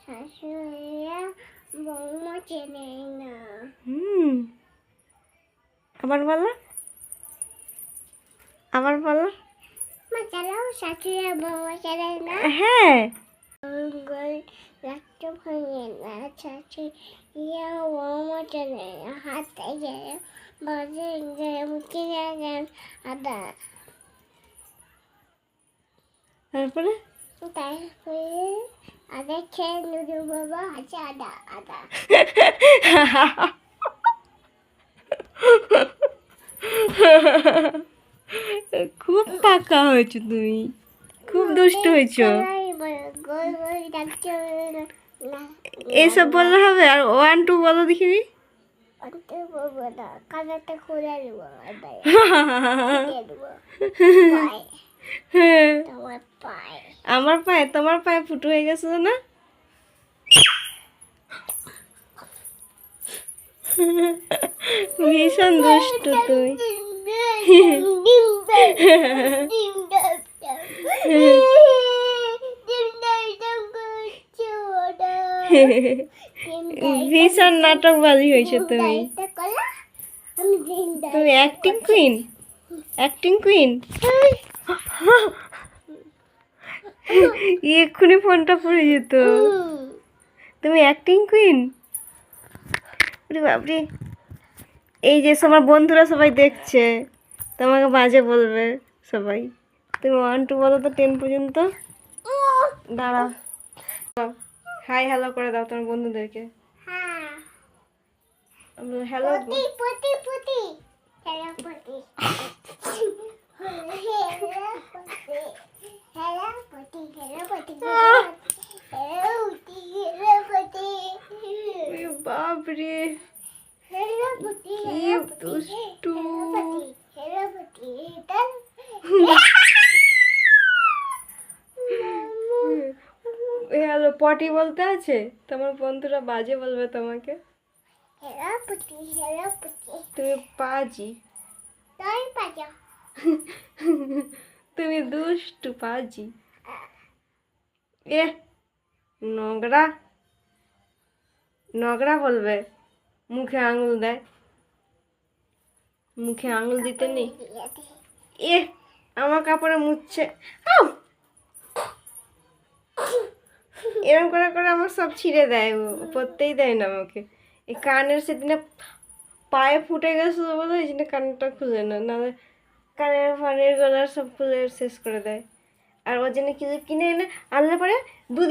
শাশুড়িরা বৌমা চেনে না। আবার বলো, আবার বলো। মা চালাও, শাশুড়িরা বৌমা চেনে না। হ্যাঁ, রাখতে ভাঙে না, শাশুড়িরা বৌমা চেনে না। হাতে গেলে বাজে কিনে নেন আদা। তারপরে তারপরে আদা খেয়ে নুডু বাবা আছে আদা আদা। খুব পাকা হয়েছো তুমি, খুব দুষ্ট হয়েছো। এইসব বললে হবে? আর 1 2 বলো দেখিনি। কানাটা খুলে দেব, তোমার পায়ে। আমার পায়ে, তোমার পায়ে ফুটো হয়ে গেছে না? ভীষণ দুষ্ট তুই। ভীষণ নাটকবাজি হয়েছে তুমি। তুমি অ্যাক্টিং কুইন, অ্যাক্টিং কুইন। এক্ষুনি ফোনটা পড়ে যেত। তুমি অ্যাক্টিং কুইন। আরে বাপরে, এই যে আমার বন্ধুরা সবাই দেখছে, তোমাকে বাজে বলবে সবাই। তুমি 1 2 বলো তো 10 পর্যন্ত। দাঁড়াও, হাই হ্যালো করে দাও তোমার বন্ধুদেরকে। হ্যালো। বাপরে, কি দুষ্টু। হ্যালো পটি বলতে আছে, তোমার বন্ধুরা বাজে বলবে তোমাকে। তুমি পাজি, তুমি দুষ্টু পাজি। এ নোংরা, নোংরা বলবে। মুখে আঙুল দেয়, মুখে আঙুল দিতে নেই। এ আমার কাপড়ে মুছছে। এরকম করে করে আমার সব ছিঁড়ে দেয়, পরতেই দেয় না আমাকে। এই কানের সেদিনে পায়ে ফুটে গেছে বলে এই জন্য কানটা খুলে না, নাহলে কানের ফানের গলার সব খুলে শেষ করে দেয়। আর ওর জন্য কিছু কিনে এনে আনলে পরে 2